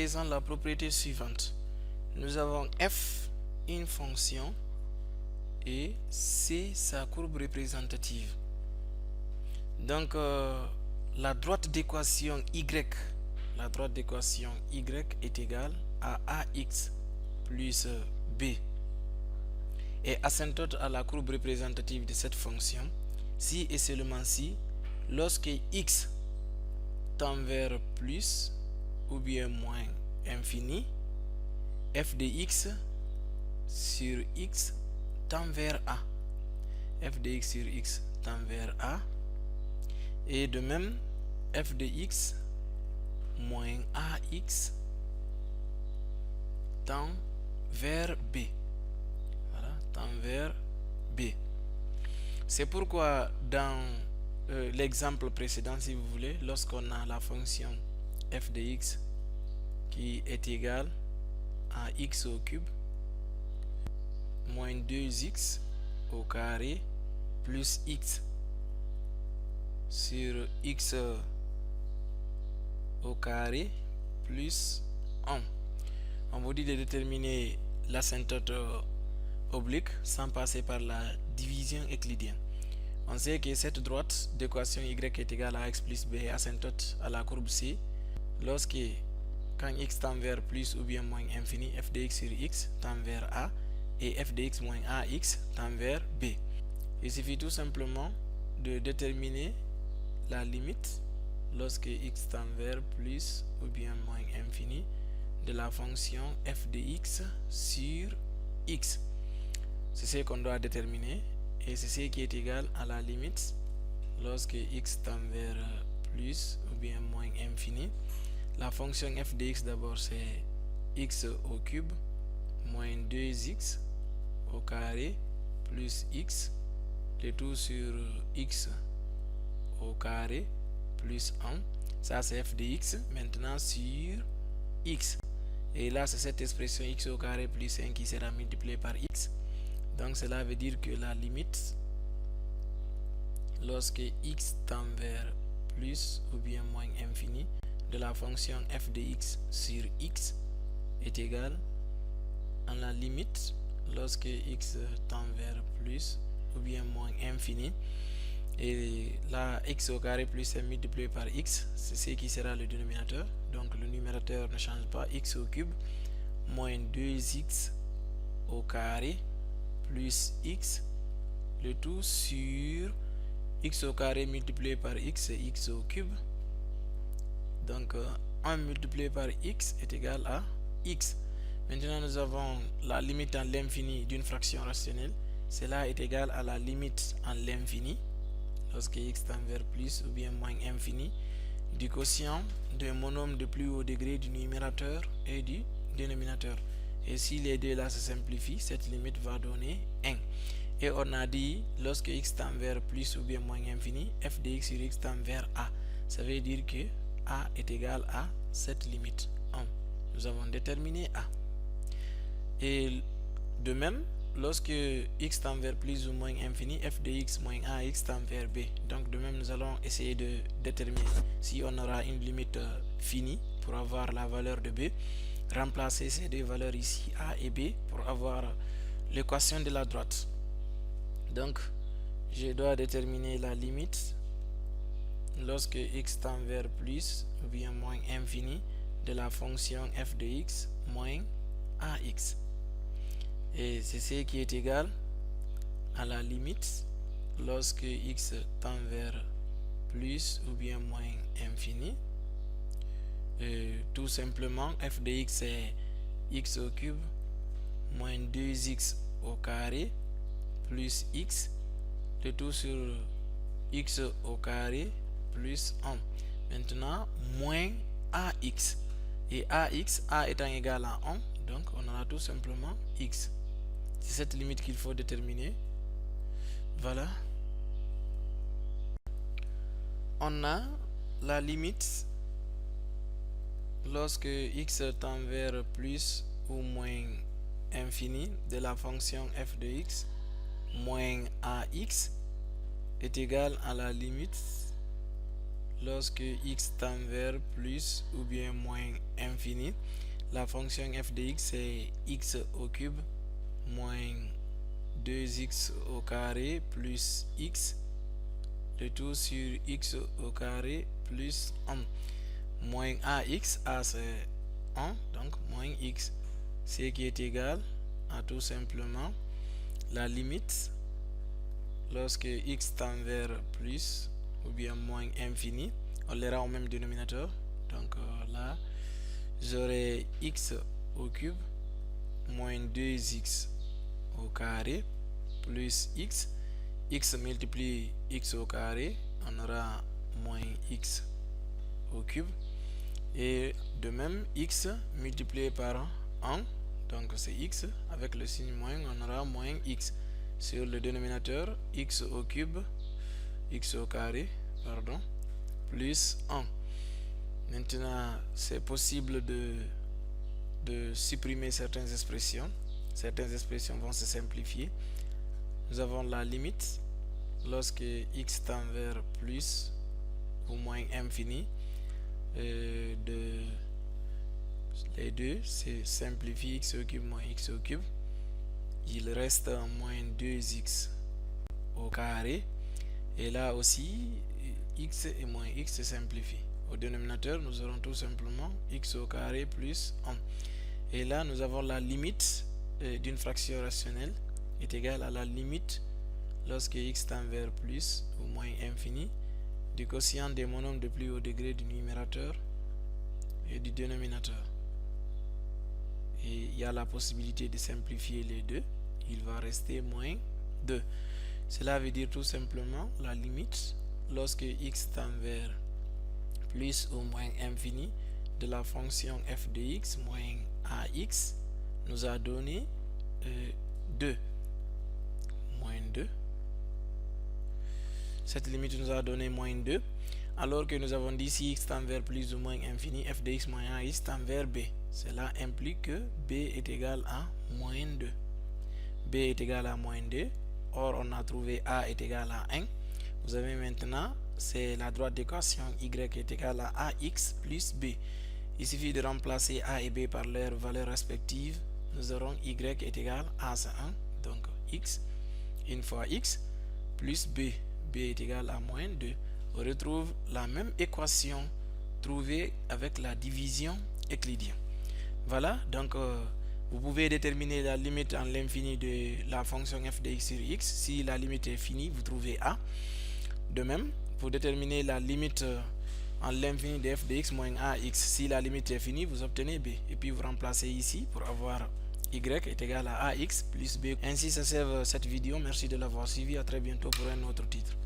présent la propriété suivante. Nous avons f une fonction et c sa courbe représentative. Donc la droite d'équation y est égale à ax plus b et asymptote à la courbe représentative de cette fonction si et seulement si lorsque x tend vers plus ou bien moins infini, f de x sur x tend vers a. F de x sur x tend vers a. Et de même, f de x moins ax tend vers b. Voilà, tend vers b. C'est pourquoi dans l'exemple précédent, si vous voulez, lorsqu'on a la fonction f de x qui est égale à x au cube moins 2x au carré plus x sur x au carré plus 1. On vous dit de déterminer l'asymptote oblique sans passer par la division euclidienne. On sait que cette droite d'équation y est égale à x plus b est asymptote à la courbe c lorsque quand x tend vers plus ou bien moins infini, f de x sur x tend vers a et f de x moins ax tend vers b. Il suffit tout simplement de déterminer la limite lorsque x tend vers plus ou bien moins infini de la fonction f de x sur x. C'est ce qu'on doit déterminer et c'est ce qui est égal à la limite lorsque x tend vers plus ou bien moins infini. La fonction f de x d'abord c'est x au cube moins 2x au carré plus x, le tout sur x au carré plus 1. Ça c'est f de x maintenant sur x. Et là c'est cette expression x au carré plus 1 qui sera multipliée par x. Donc cela veut dire que la limite lorsque x tend vers plus ou bien moins infini de la fonction f de x sur x est égale à la limite lorsque x tend vers plus ou bien moins infini et là x au carré plus 1 multiplié par x, c'est ce qui sera le dénominateur. Donc le numérateur ne change pas, x au cube moins 2x au carré plus x, le tout sur x au carré multiplié par x, c'est x au cube. Donc 1 multiplié par x est égal à x. Maintenant nous avons la limite en l'infini d'une fraction rationnelle. Cela est égal à la limite en l'infini lorsque x tend vers plus ou bien moins infini du quotient d'un monôme de plus haut degré du numérateur et du dénominateur. Et si les deux là se simplifient, cette limite va donner 1. Et on a dit lorsque x tend vers plus ou bien moins infini, f de x sur x tend vers a. Ça veut dire que a est égal à cette limite 1. Nous avons déterminé a. Et de même, lorsque x tend vers plus ou moins infini, f de x moins ax tend vers b. Donc de même, nous allons essayer de déterminer si on aura une limite finie pour avoir la valeur de b. Remplacer ces deux valeurs ici, a et b, pour avoir l'équation de la droite. Donc, je dois déterminer la limite lorsque x tend vers plus ou bien moins infini de la fonction f de x moins ax. Et c'est ce qui est égal à la limite lorsque x tend vers plus ou bien moins infini. Tout simplement, f de x c'est x au cube moins 2x au carré plus x, le tout sur x au carré plus 1. Maintenant, moins ax. Et ax, a étant égal à 1, donc on aura tout simplement x. C'est cette limite qu'il faut déterminer. Voilà. On a la limite lorsque x tend vers plus ou moins infini de la fonction f de x moins ax est égal à la limite lorsque x tend vers plus ou bien moins infini, la fonction f de x c'est x au cube moins 2x au carré plus x, le tout sur x au carré plus 1 moins ax, a c'est 1, donc moins x, ce qui est égal à tout simplement la limite lorsque x tend vers plus ou bien moins infini, on l'aura au même dénominateur, donc là j'aurai x au cube moins 2x au carré plus x, x multiplie x au carré, on aura moins x au cube, et de même x multiplié par 1, donc c'est x, avec le signe moins, on aura moins x sur le dénominateur, x au cube, x au carré, pardon, plus 1. Maintenant, c'est possible de supprimer certaines expressions. Certaines expressions vont se simplifier. Nous avons la limite lorsque x tend vers plus ou moins infini. Les deux se simplifient, x au cube moins x au cube. Il reste moins 2x au carré. Et là aussi, x et moins x se simplifient. Au dénominateur, nous aurons tout simplement x au carré plus 1. Et là, nous avons la limite d'une fraction rationnelle est égale à la limite lorsque x tend vers plus ou moins infini du quotient des monomes de plus haut degré du numérateur et du dénominateur. Et il y a la possibilité de simplifier les deux. Il va rester moins 2. Cela veut dire tout simplement la limite lorsque x tend vers plus ou moins infini de la fonction f de x moins ax nous a donné 2. Moins 2. Cette limite nous a donné moins 2. Alors que nous avons dit si x tend vers plus ou moins infini, f de x moins ax tend vers b. Cela implique que b est égal à moins 2. b est égal à moins 2. Or, on a trouvé a est égal à 1. Vous avez maintenant, c'est la droite d'équation y est égal à ax plus b. Il suffit de remplacer a et b par leurs valeurs respectives. Nous aurons y est égal à 1. Donc, x, une fois x, plus b. b est égal à moins 2. On retrouve la même équation trouvée avec la division euclidienne. Voilà, donc vous pouvez déterminer la limite en l'infini de la fonction f de x sur x. Si la limite est finie, vous trouvez a. De même, pour déterminer la limite en l'infini de f de x moins ax, si la limite est finie, vous obtenez b. Et puis vous remplacez ici pour avoir y est égal à ax plus b. Ainsi s'achève cette vidéo. Merci de l'avoir suivi. À très bientôt pour un autre titre.